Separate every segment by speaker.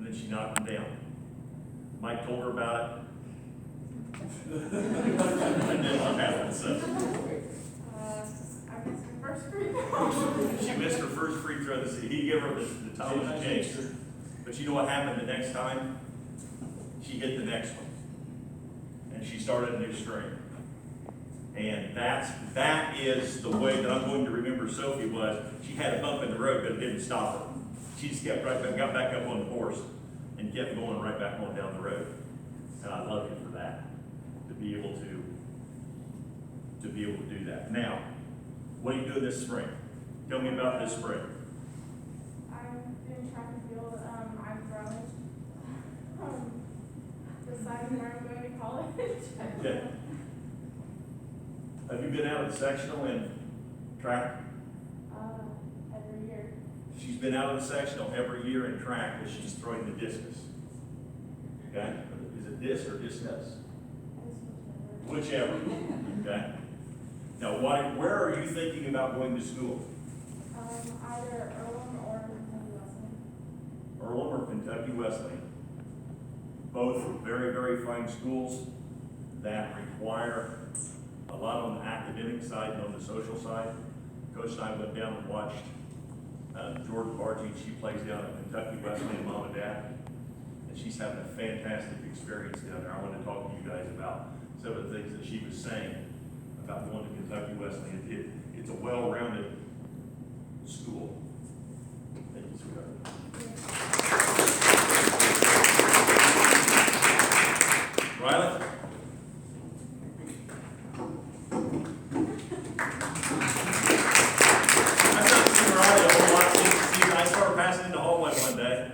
Speaker 1: then she knocked him down. Mike told her about it. And then what happened, so?
Speaker 2: I missed my first free throw.
Speaker 1: She missed her first free throw this season. He gave her the time to change. But you know what happened the next time? She hit the next one. And she started a new string. And that is the way that I'm going to remember Sophie was. She had a bump in the road, but it didn't stop her. She just kept right back, got back up on the horse, and kept going right back on down the road. And I love you for that, to be able to do that. Now, what are you doing this spring? Tell me about this spring.
Speaker 2: I'm doing track and field. I'm running. Deciding where I'm going to college.
Speaker 1: Okay. Have you been out of the sectional in track?
Speaker 2: Every year.
Speaker 1: She's been out of the sectional every year in track as she's throwing the discus. Okay? Is it disc or discus? Whichever. Okay? Now, where are you thinking about going to school?
Speaker 2: Either Earlham or Kentucky Wesleyan.
Speaker 1: Earlham or Kentucky Wesleyan. Both are very, very fine schools that require a lot on the academic side and on the social side. Coach and I went down and watched Jordan Bargee. She plays down at Kentucky Wesleyan, mom and dad. And she's having a fantastic experience down there. I want to talk to you guys about some of the things that she was saying about going to Kentucky Wesleyan. It's a well-rounded school. Thank you, sweetheart. Riley? I've not seen Riley a whole lot since I started passing in the hallway one day,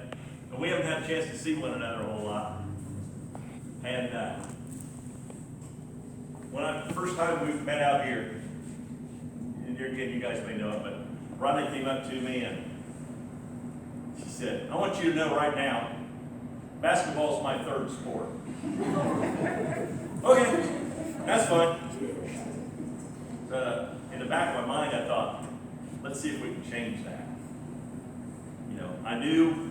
Speaker 1: and we haven't had a chance to see one another a whole lot. And when the first time we met out here, and again, you guys may know it, but Riley came up to me and she said, "I want you to know right now, basketball is my third sport." Okay, that's fine. In the back of my mind, I thought, let's see if we can change that. You know, I knew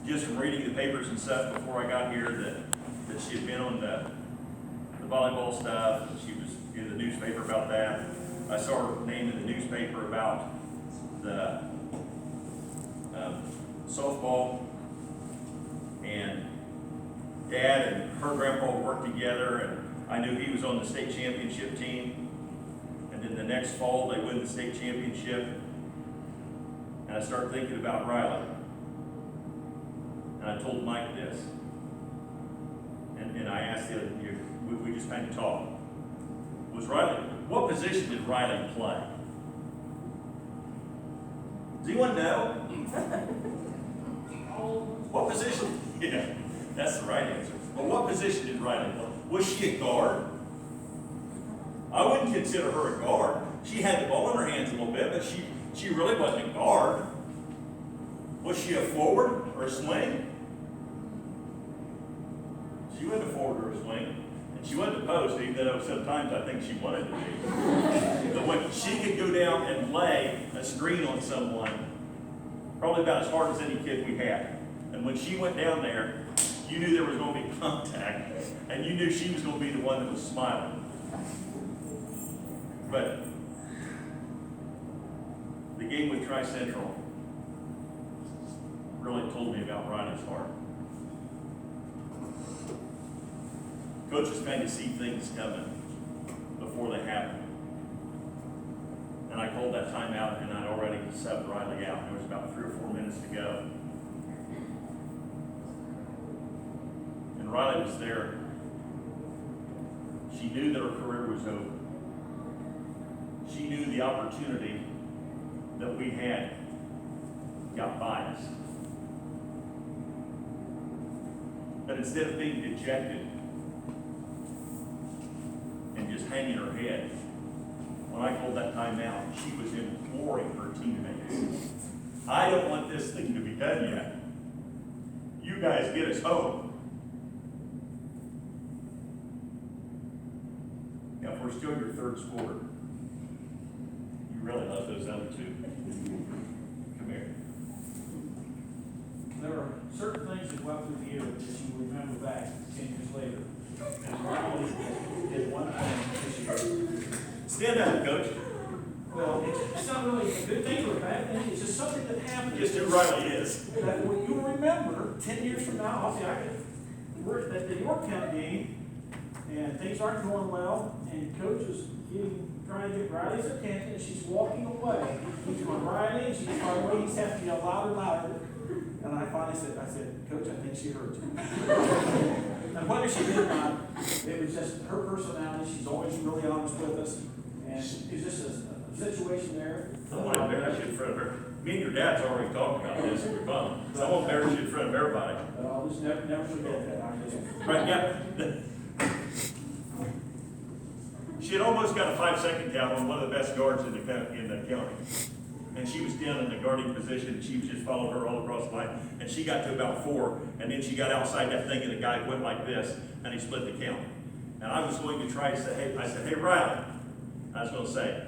Speaker 1: just from reading the papers and stuff before I got here that she had been on the volleyball stuff. She was in the newspaper about that. I saw her name in the newspaper about the softball, and Dad and her grandpa worked together, and I knew he was on the state championship team. And then the next fall, they win the state championship. And I started thinking about Riley. And I told Mike this. And I asked him, we just kind of talked. What position did Riley play? Does anyone know? What position? Yeah, that's the right answer. But what position did Riley play? Was she a guard? I wouldn't consider her a guard. She had the ball in her hands a little bit, but she really wasn't a guard. Was she a forward or a swing? She wasn't a forward or a swing. And she wasn't a post, even though sometimes I think she wanted to be. But when she could go down and lay a screen on someone, probably about as hard as any kid we had. And when she went down there, you knew there was going to be contact, and you knew she was going to be the one that was smiling. But the game with Tri-Central really told me about Riley's heart. Coaches kind of see things coming before they happen. And I called that timeout, and I'd already subbed Riley out. There was about 3 or 4 minutes to go. And Riley was there. She knew that her career was over. She knew the opportunity that we had got by us. But instead of being dejected and just hanging her head, when I called that timeout, she was imploring her teammates, "I don't want this thing to be done yet. You guys get us home." Now, if we're still your third scorer, you really love those other two. Come here. There are certain things that
Speaker 3: throughout the year that you remember back 10 years later? And Riley did one thing this year.
Speaker 1: Stand up, coach.
Speaker 3: Well, it's not really a good thing or a bad thing, it's just something that happened.
Speaker 1: Just who Riley is.
Speaker 3: That you'll remember 10 years from now, I'll see, we're at the Yorktown game, and things aren't going well, and coach is trying to get Riley's attention, and she's walking away. He's going, Riley, and she's far away, he's having to yell louder, louder. And I finally said, Coach, I think she heard you. And whether she did or not, it was just her personality. She's always really honest with us. And it's just a situation there.
Speaker 1: I want to embarrass you in front of her. Me and your dad's already talked about this in your phone. So I won't embarrass you in front of everybody.
Speaker 3: But I'll just never forget that.
Speaker 1: Right, yeah. She had almost got a 5-second count on one of the best guards in the county. And she was down in the guarding position. She just followed her all across the line. And she got to about 4. And then she got outside that thing, and the guy went like this, and he split the count. And I was going to try to say, hey, Riley. I was going to say,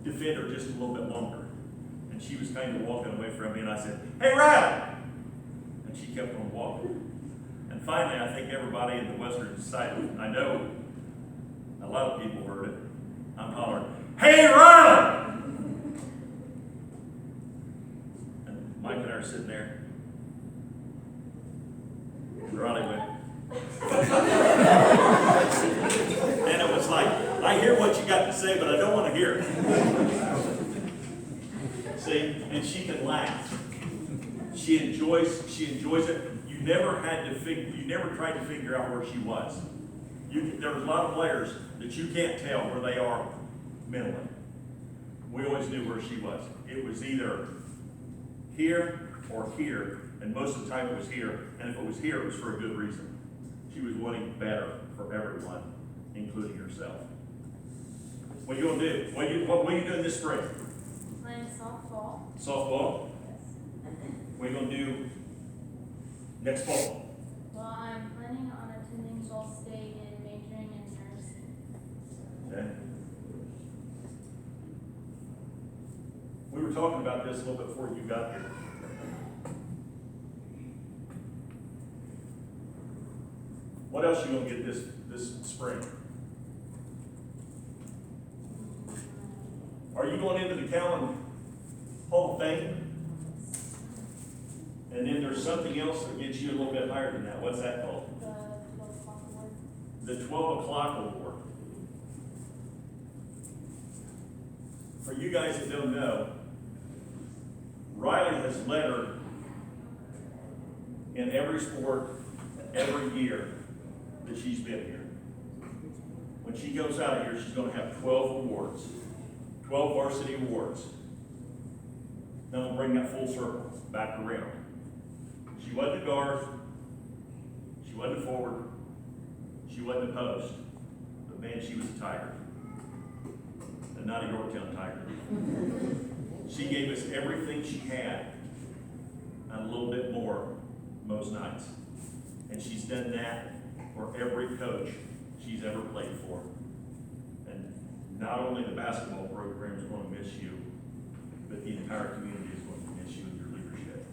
Speaker 1: defend her just a little bit longer. And she was kind of walking away from me, and I said, hey, Riley. And she kept on walking. And finally, I think everybody in the western side, I know a lot of people heard it. I'm hollering, hey, Riley! And Mike and I are sitting there. And Riley went. And it was like, I hear what you got to say, but I don't want to hear it. See, and she can laugh. She enjoys it. You never tried to figure out where she was. There was a lot of players that you can't tell where they are mentally. We always knew where she was. It was either here or here, and most of the time it was here. And if it was here, it was for a good reason. She was wanting better for everyone, including herself. What are you gonna do? What are you doing this spring?
Speaker 2: Playing softball.
Speaker 1: Softball.
Speaker 2: Yes.
Speaker 1: What are you gonna do next fall?
Speaker 2: Well, I'm planning on attending Ball State and majoring in nursing.
Speaker 1: Okay. We were talking about this a little bit before you got here. What else you gonna get this spring? Are you going into the Cowan Hall of Fame? And then there's something else that gets you a little bit higher than that. What's that called?
Speaker 2: The 12 o'clock award.
Speaker 1: The 12 o'clock award. For you guys that don't know, Riley has lettered in every sport every year that she's been here. When she goes out of here, she's going to have 12 awards, 12 varsity awards. Then we'll bring that full circle back around. She wasn't a guard, she wasn't a forward, she wasn't a post, but man, she was a tiger. And not a Yorktown tiger. She gave us everything she had, and a little bit more most nights. And she's done that for every coach she's ever played for. And not only the basketball program is going to miss you, but the entire community is going to miss you and your leadership.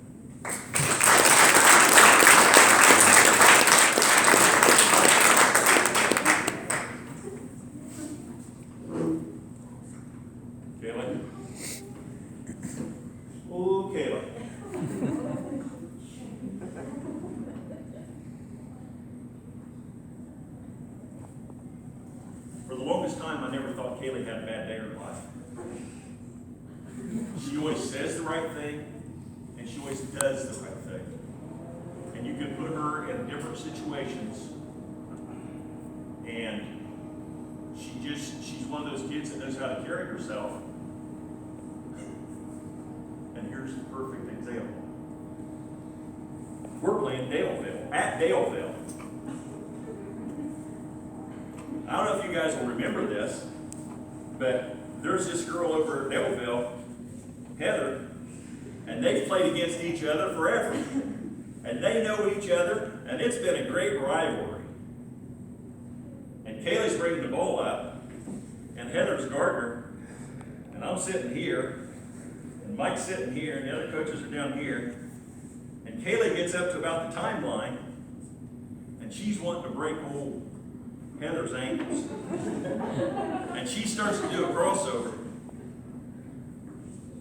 Speaker 1: Kayla? Oh, Kayla. For the longest time, I never thought Kaylee had a bad day in her life. She always says the right thing, and she always does the right thing. And you can put her in different situations, and she's one of those kids that knows how to carry herself. And here's the perfect example. We're playing Daleville, at Daleville. I don't know if you guys will remember this, but there's this girl over at Daleville, Heather, and they've played against each other forever. And they know each other, and it's been a great rivalry. And Kaylee's bringing the ball up, and Heather's Gardner, and I'm sitting here, and Mike's sitting here, and the other coaches are down here, and And Kaylee gets up to about the timeline, and she's wanting to break old Heather's ankles. And she starts to do a crossover.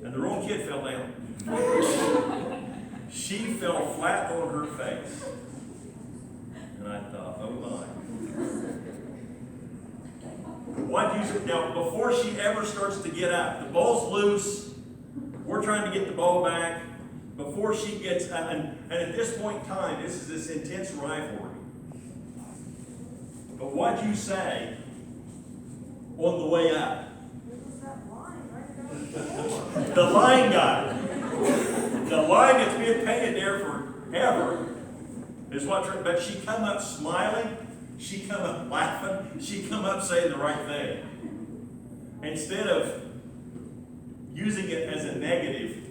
Speaker 1: And the wrong kid fell down. She fell flat on her face. And I thought, oh my. What do you, now, before she ever starts to get up, the ball's loose. We're trying to get the ball back. Before she gets, and at this point in time, this is this intense rivalry. But what'd you say on the way up? The line guy. The line that's been painted there forever is what, but she come up smiling, she come up laughing, she come up saying the right thing. Instead of using it as a negative,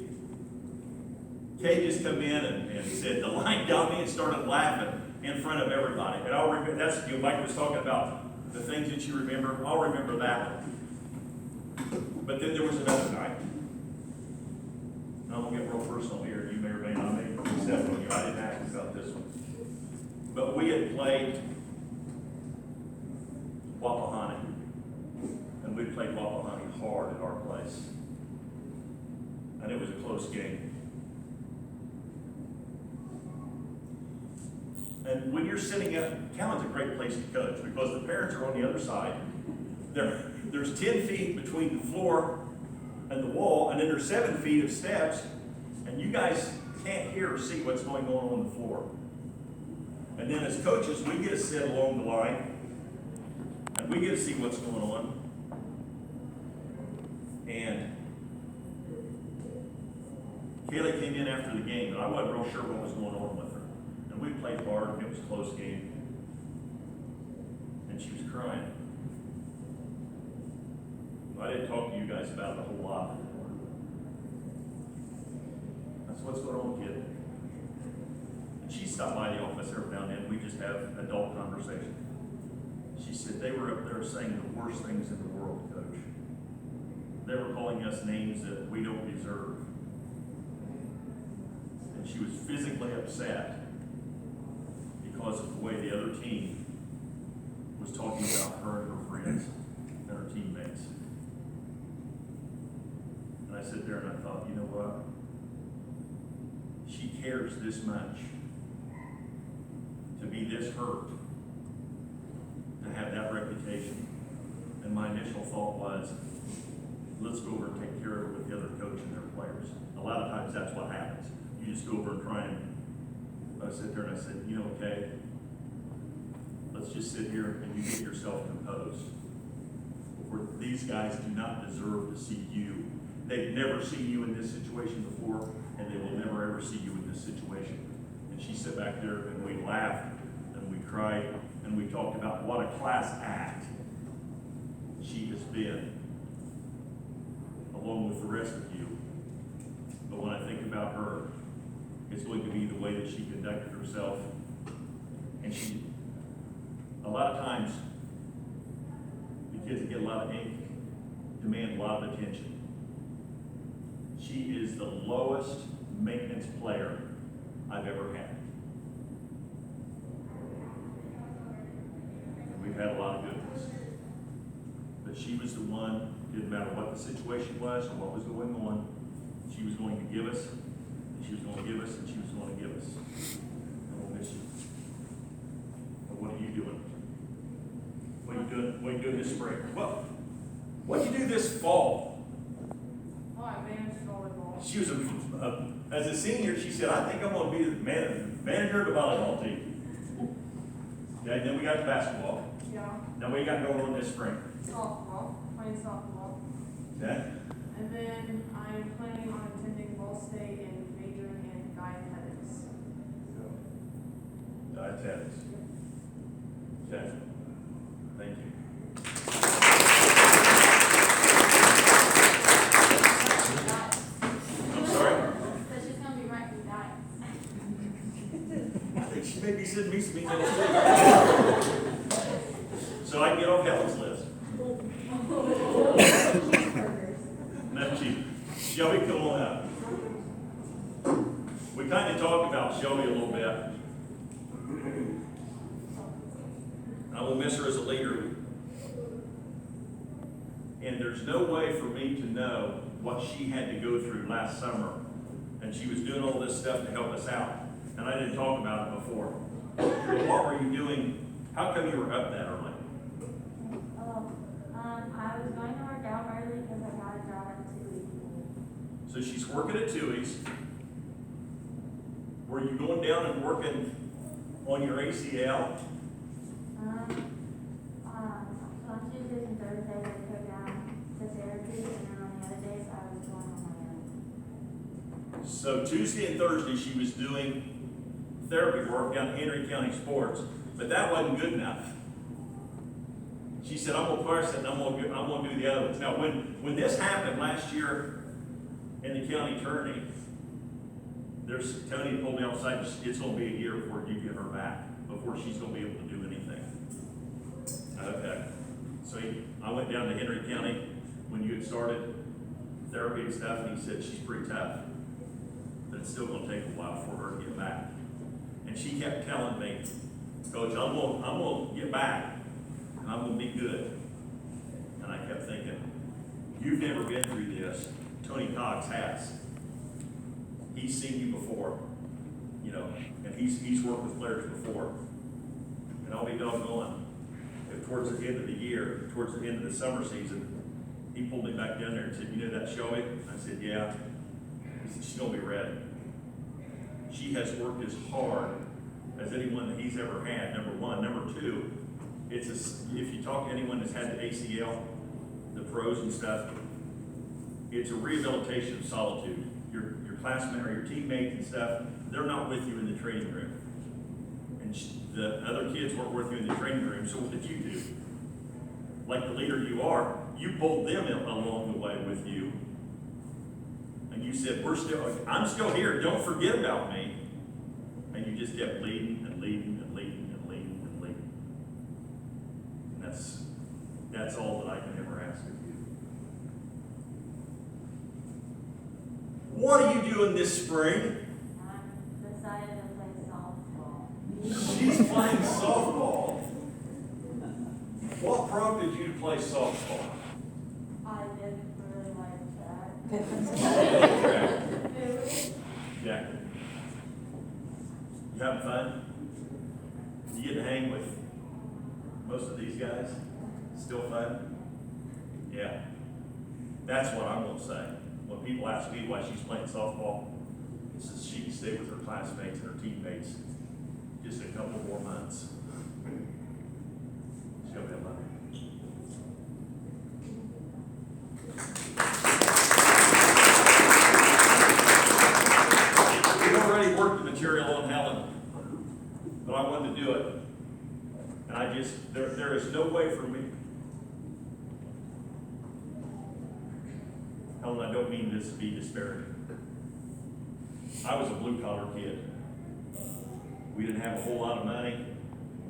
Speaker 1: Kay just come in and said, the line got me, and started laughing in front of everybody. And I'll remember, that's, you know, Mike was talking about the things that you remember. I'll remember that one. But then there was another night. And I'm gonna get real personal here. You may or may not make a step on you. I didn't ask about this one. But we had played Wapahani. And we played Wapahani hard at our place. And it was a close game. And when you're sitting up, Cowan's a great place to coach because the parents are on the other side. There's 10 feet between the floor and the wall, and then there's 7 feet of steps, and you guys can't hear or see what's going on the floor. And then as coaches, we get to sit along the line, and we get to see what's going on. And Kaylee came in after the game, and I wasn't real sure what was going on with her. And we played hard, and it was a close game. And she was crying. I didn't talk to you guys about it a whole lot. That's what's going on, kid. And she stopped by the office every now and then. We just have adult conversation. She said they were up there saying the worst things in the world, Coach. They were calling us names that we don't deserve. And she was physically upset because of the way the other team was talking about her and her friends and her teammates. And I sit there and I thought, you know what? She cares this much to be this hurt, to have that reputation. And my initial thought was, let's go over and take care of her with the other coach and their players. A lot of times that's what happens. You just go over and try and I sit there and I said, you know, okay, let's just sit here and you get yourself composed. For these guys do not deserve to see you. They've never seen you in this situation before, and they will never ever see you in this situation. And she sat back there and we laughed and we cried and we talked about what a class act she has been, along with the rest of you. But when I think about her, it's going to be the way that she conducted herself. And she, a lot of times, the kids that get a lot of ink demand a lot of attention. She is the lowest maintenance player I've ever had. And we've had a lot of good ones. But she was the one, didn't matter what the situation was or what was going on, she was going to give us, and she was going to give us, and she was going to give us. And we'll miss you. But what are you doing? What are you doing? What are you doing this spring? Well, what did you do this fall?
Speaker 2: Oh, I managed volleyball.
Speaker 1: She was as a senior, she said, I think I'm going to be the manager of the volleyball team. Okay, then we got the basketball.
Speaker 2: Yeah.
Speaker 1: Now what you got going on this spring?
Speaker 2: Softball, playing softball.
Speaker 1: Okay.
Speaker 2: And then I'm planning on attending Ball State and majoring in dietetics.
Speaker 1: Dietetics. Okay. Thank you. I'm sorry?
Speaker 2: So she's gonna be writing diets.
Speaker 1: I think she may be sending me some emails too. So I can get off Helen's list. No, Shelby, come on up. We we kind of talked about Shelby a little bit. I will miss her as a leader. And there's no way for me to know what she had to go through last summer. And she was doing all this stuff to help us out. And I didn't talk about it before. But what were you doing? How come you were up that early?
Speaker 4: I was going to work out early because I had a job at 2 weeks.
Speaker 1: So she's working at Tui's. Were you going down and working on your ACL?
Speaker 4: So on Tuesdays and Thursdays I go down to therapy, and then on the other days I was going on my own.
Speaker 1: So Tuesday and Thursday she was doing therapy work down at Henry County Sports, but that wasn't good enough. She said, I'm gonna parse it and I'm gonna do the other ones. Now when this happened last year in the county attorney, Tony pulled me outside, it's gonna be a year before you get her back, before she's gonna be able to do anything. Okay, so I went down to Henry County when you had started therapy and stuff, and he said, she's pretty tough, but it's still gonna take a while for her to get back. And she kept telling me, Coach, I'm gonna get back, and I'm gonna be good. And I kept thinking, you've never been through this. Tony Cox has. He's seen you before, you know, and he's worked with players before. And I'll be doggone if towards the end of the year, towards the end of the summer season, he pulled me back down there and said, you know that Shelby? I said, yeah. He said, she's gonna be ready. She has worked as hard as anyone that he's ever had, number one. Number two, if you talk to anyone that's had the ACL, the pros and stuff, it's a rehabilitation of solitude. Your classmates or your teammates and stuff, they're not with you in the training room. And the other kids weren't with you in the training room, so what did you do? Like the leader you are, you pulled them along the way with you. And you said, I'm still here, don't forget about me. And you just kept leading and leading and leading and leading and leading. And that's all that I can ever ask of you. What are you doing this spring?
Speaker 4: I decided to play softball.
Speaker 1: She's playing softball. What prompted you to play softball?
Speaker 4: I didn't really like that.
Speaker 1: Yeah. You having fun? You get to hang with most of these guys? Still fun? Yeah. That's what I'm gonna say. When people ask me why she's playing softball, it's so she can stay with her classmates and her teammates just a couple more months. She'll be fun. We've already worked the material on Helen, but I wanted to do it. And there is no way for me. Helen, I don't mean this to be disparaging. I was a blue collar kid. We didn't have a whole lot of money,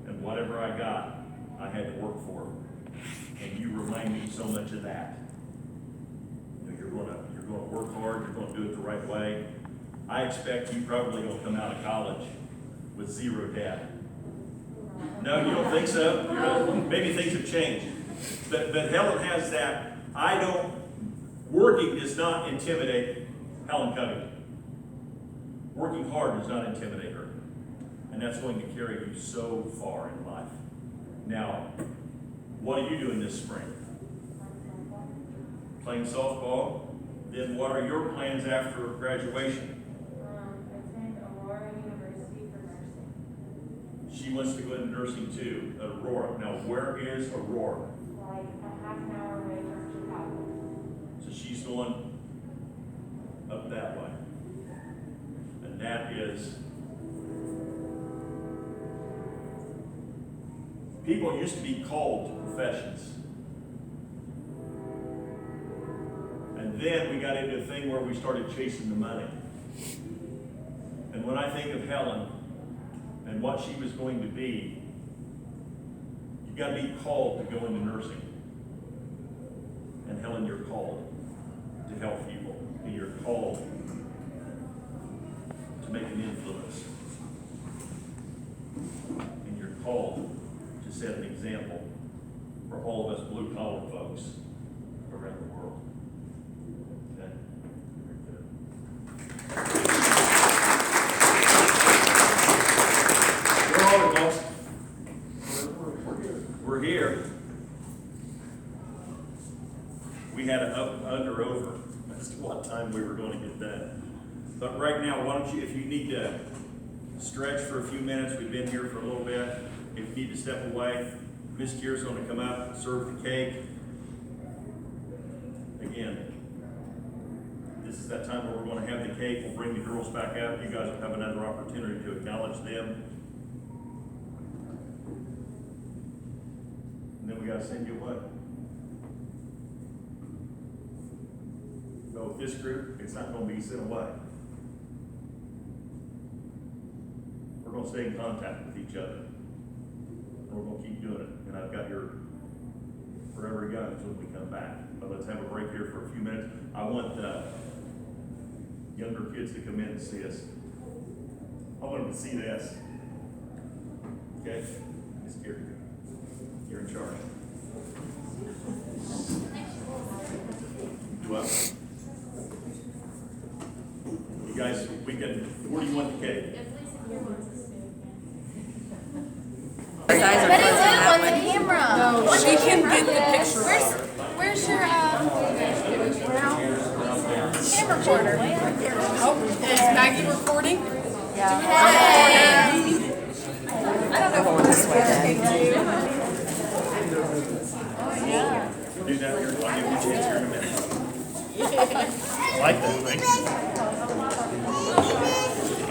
Speaker 1: and whatever I got, I had to work for. And you remind me so much of that. You know, you're gonna work hard, you're gonna do it the right way. I expect you probably gonna come out of college with zero debt. No, you don't think so? Maybe things have changed. But Helen has that. Working does not intimidate Helen Covington. Working hard does not intimidate her. And that's going to carry you so far in life. Now, what are you doing this spring? Playing softball. Then what are your plans after graduation?
Speaker 4: Attend Aurora University for nursing.
Speaker 1: She wants to go into nursing too, Aurora. Now, where is Aurora?
Speaker 4: Like a half an hour away from Chicago.
Speaker 1: So she's going up that way. And that is, people used to be called to professions. And then we got into a thing where we started chasing the money. And when I think of Helen and what she was going to be, you've got to be called to go into nursing. And Helen, you're called to help people. And you're called to make an influence. And you're called to set an example for all of us blue-collar folks around the world. Okay? Where are we, folks? We're here. We had an under over as to what time we were going to get done. But right now, why don't you, if you need to stretch for a few minutes, we've been here for a little bit. If you need to step away, Miss Kier's going to come out and serve the cake. Again, this is that time where we're going to have the cake. We'll bring the girls back out. You guys will have another opportunity to acknowledge them. And then we got to send you away. So with this group, it's not going to be sent away. We're going to stay in contact with each other. And we're going to keep doing it. And I've got your forever guns when we come back. But let's have a break here for a few minutes. I want younger kids to come in and see us. I want them to see this. Okay? Miss Gary, you're in charge. Do what? You guys, we can, where do you want the cake?
Speaker 5: But it's on the camera. No, she can get the picture. Where's your camera recorder? Oh, is Maggie recording? Yeah. Hey. I don't know if this way. Oh yeah.
Speaker 1: Do that here. I'll give you a chance here in a minute. I like that thing.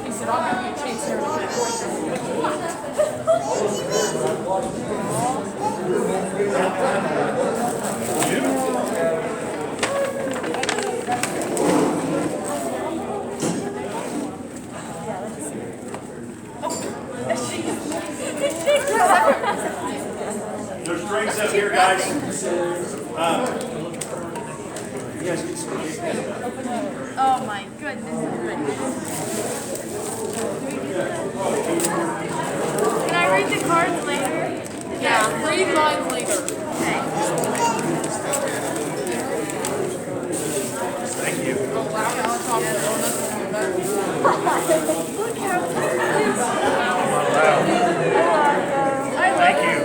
Speaker 5: He said, I'll give you a chance here in a minute.
Speaker 1: There's drinks up here, guys.
Speaker 5: Oh my goodness. Can I read the cards later? Yeah, read mine later. Okay.
Speaker 1: Thank you.
Speaker 5: Oh wow, now it's off the donuts. Look how cute it is.
Speaker 1: Thank you.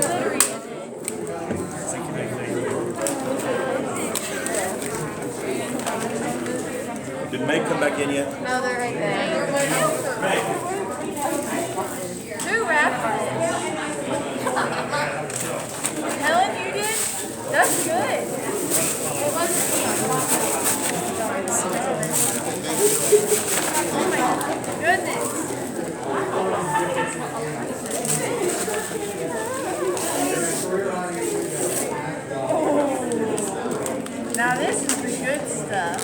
Speaker 1: Did Meg come back in yet?
Speaker 5: No, they're right there.
Speaker 1: Meg.
Speaker 5: Who wrapped? Helen, you did? That's good. It wasn't me. Oh my goodness. Now this is the good stuff.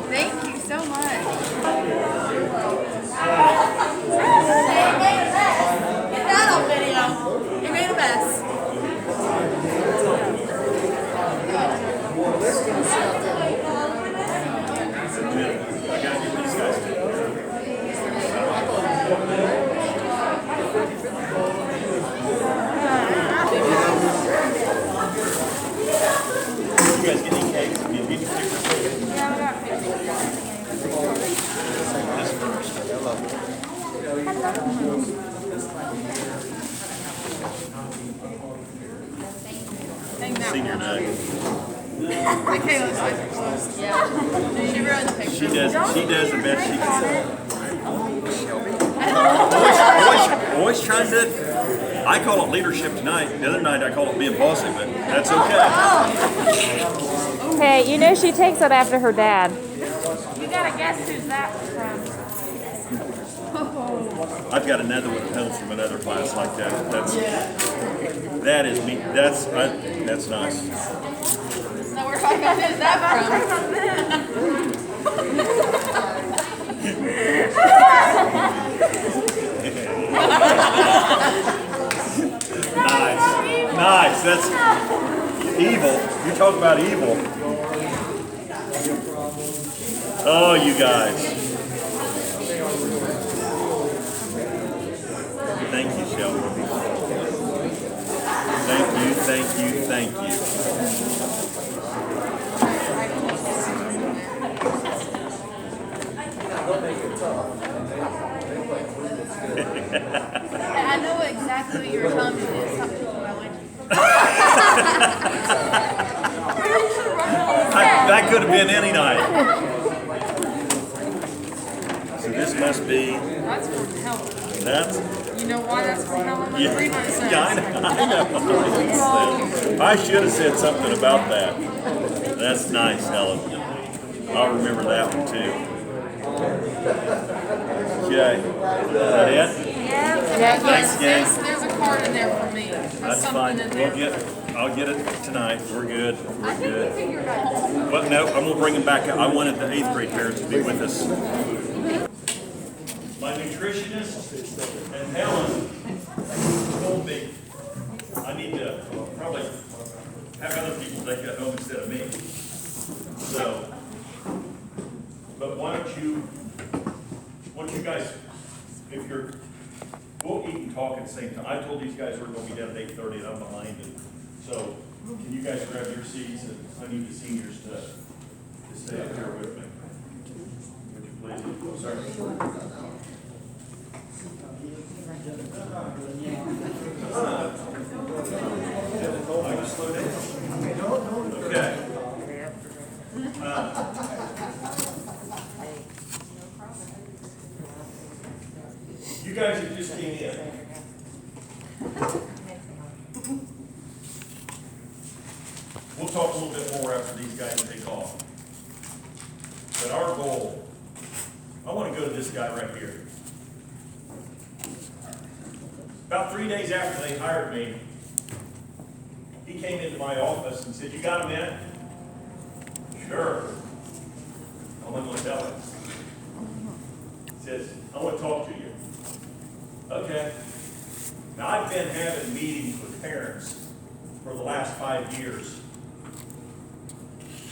Speaker 5: Thank you so much. Get that on video. You made a mess.
Speaker 1: I gotta give these guys to you guys get any cakes? Get any pictures?
Speaker 5: Yeah, we got pictures.
Speaker 1: This first. Senior night.
Speaker 5: Michaela looks like her clothes. Yeah. She ruined the picture.
Speaker 1: She does the best she can. Always trying to, I call it leadership tonight. The other night I call it being bossy, but that's okay.
Speaker 6: Hey, you know she takes it after her dad.
Speaker 5: You gotta guess who's that from.
Speaker 1: I've got another one that comes from another class like that. That is me. That's nice.
Speaker 5: So where I got who's that from?
Speaker 1: Nice. That's evil. You talk about evil. Oh, you guys. Thank you, Shelby. Thank you, thank you, thank you.
Speaker 5: I know exactly what you're telling me. It's not people I went
Speaker 1: That could have been any night. So this must be,
Speaker 5: That's from hell.
Speaker 1: that's,
Speaker 5: You know why that's from hell? I'm
Speaker 1: yeah,
Speaker 5: gonna read what it says.
Speaker 1: yeah, I know. I should have said something about that. That's nice, Helen. I'll remember that one too. Okay, is that it? Thanks, gang.
Speaker 5: There's a card in there for me.
Speaker 1: That's fine. I'll get it tonight. We're good. We're good.
Speaker 5: Figured out.
Speaker 1: But no, I'm gonna bring him back. I wanted the 8th grade parents to be with us. My nutritionist and Helen told me I need to probably have other people take that home instead of me. So, but why don't you guys, if you're, we'll eat and talk at the same time. I told these guys we're gonna be down at 8:30 and I'm behind it. So, can you guys grab your seats, and I need the seniors to stay up here with me. Would you please? Oh, sorry. I can slow down. Okay. You guys that just came in. We'll talk a little bit more after these guys take off. But our goal, I want to go to this guy right here. About 3 days after they hired me, he came into my office and said, "You got a minute?" "Sure." I'm going to tell him. He says, "I want to talk to you." "Okay." Now, I've been having meetings with parents for the last 5 years.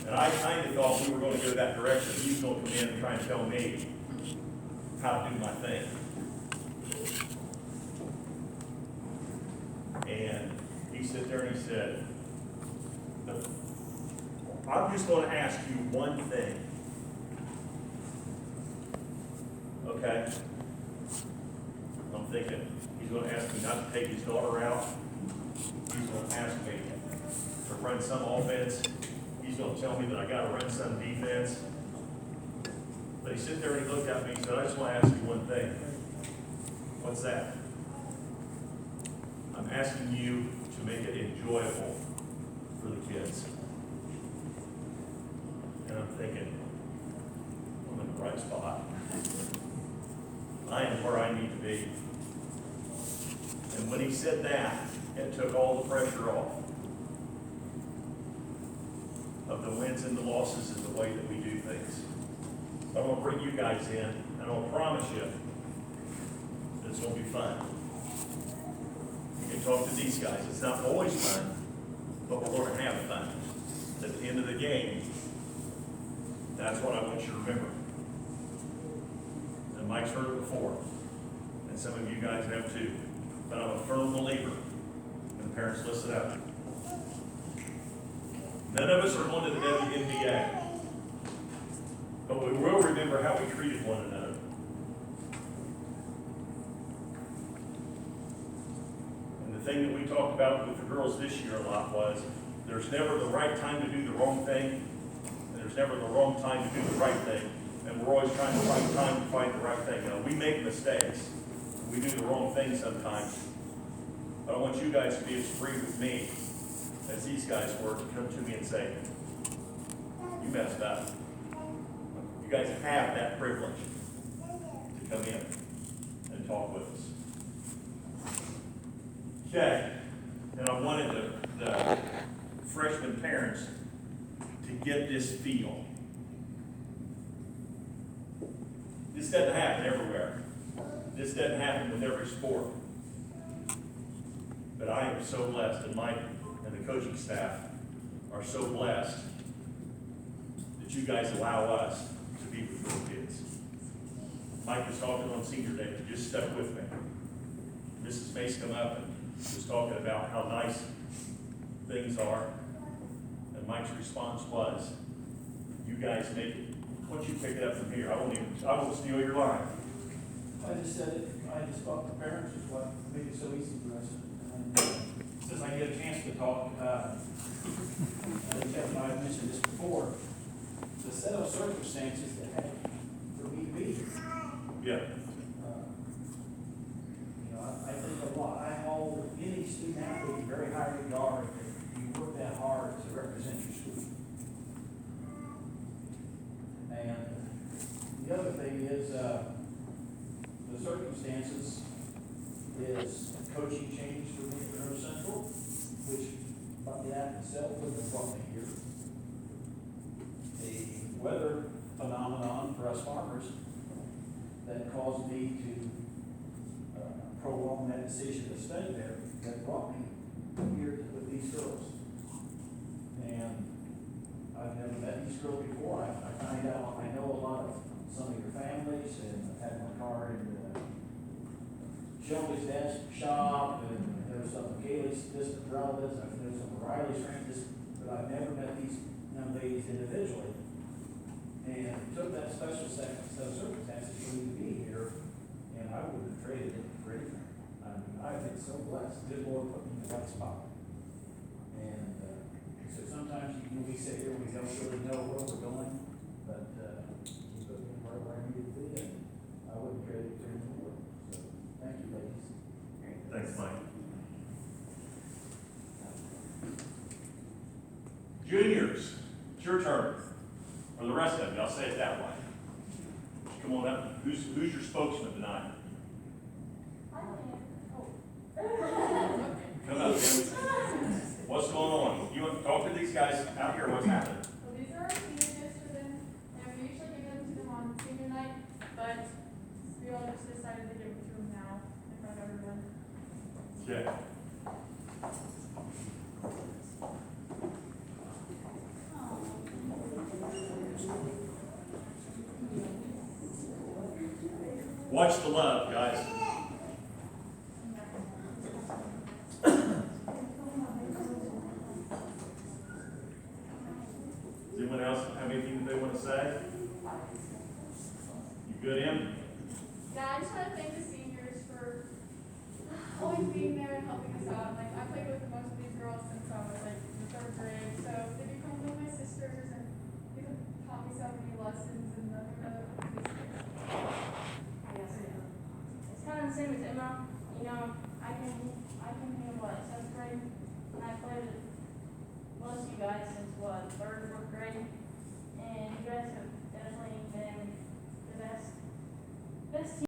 Speaker 1: And I kind of thought we were going to go that direction. He was going to come in and try and tell me how to do my thing. And he sat there and he said, "I'm just going to ask you one thing." "Okay." I'm thinking, he's going to ask me not to take his daughter out. He's going to ask me to run some offense. He's going to tell me that I got to run some defense. But he sat there and he looked at me and said, "I just want to ask you one thing." "What's that?" "I'm asking you to make it enjoyable for the kids." And I'm thinking, I'm in the right spot. I am where I need to be. And when he said that, it took all the pressure off of the wins and the losses and the way that we do things. So I'm going to bring you guys in, and I'll promise you that it's going to be fun. You can talk to these guys. It's not always fun, but we're going to have fun. At the end of the game, that's what I want you to remember. And Mike's heard it before, and some of you guys have too. But I'm a firm believer, and the parents listen up. None of us are going to the WNBA, but we will remember how we treated one another. And the thing that we talked about with the girls this year a lot was, there's never the right time to do the wrong thing, and there's never the wrong time to do the right thing. And we're always trying to find time to find the right thing. You know, we make mistakes. We do the wrong thing sometimes. But I want you guys to be as free with me as these guys were to come to me and say, "You messed up." You guys have that privilege to come in and talk with us. Okay, and I wanted the freshman parents to get this feel. This doesn't happen everywhere. This doesn't happen with every sport. But I am so blessed, and Mike and the coaching staff are so blessed that you guys allow us to be with little kids. Mike was talking on senior day, just stuck with me. Mrs. Mace come up and was talking about how nice things are. And Mike's response was, you guys make it. Why don't you pick it up from here? I won't steal your line.
Speaker 3: I just said it, I just thought the parents is what made it so easy for us. And since I get a chance to talk, I think Jeff and I have mentioned this before, the set of circumstances that had for me to be here.
Speaker 1: Yeah.
Speaker 3: I think a lot, I hold any student athlete in very high regard if you work that hard to represent your school. And the other thing is, the circumstances is coaching change for me at Monroe Central, which by the act itself would have brought me here. A weather phenomenon for us farmers that caused me to prolong that decision to stay there, that brought me here with these girls. And I've never met these girls before. I find out, I know a lot of some of your families, and I've had my car in Shelby's dad's shop, and there's some of Kaylee's distant relatives, I've known some of Riley's friends, but I've never met these young ladies individually. And it took that special set of circumstances for me to be here, and I wouldn't have traded it for anything. I mean, I've been so blessed. Good Lord put me in the right spot. And so sometimes when we sit here, we don't really know where we're going, but he put me right where I needed to be, and I wouldn't trade it for anything in the world. So thank you, ladies.
Speaker 1: Thanks, Mike. Juniors, it's your turn. Or the rest of you, I'll say it that way. Come on up. Who's your spokesman tonight? Come up, Jimmy. What's going on? You want to talk to these guys out here? What's happening?
Speaker 2: So these are our senior gifts for them, and we usually give them to them on senior night, but we all just decided to give it to them now in front of everyone.
Speaker 1: Okay. Watch the love, guys. Does anyone else have anything that they want to say? You good, Em?
Speaker 2: Yeah, I just want to thank the seniors for always being there and helping us out. Like, I played with most of these girls since I was like in the 3rd grade, so they become one of my sisters, and they taught me so many lessons and nothing but
Speaker 4: It's kind of the same as Emma. You know, I can be what, 7th grade, and I played with most of you guys since what, 3rd, 4th grade, and you guys have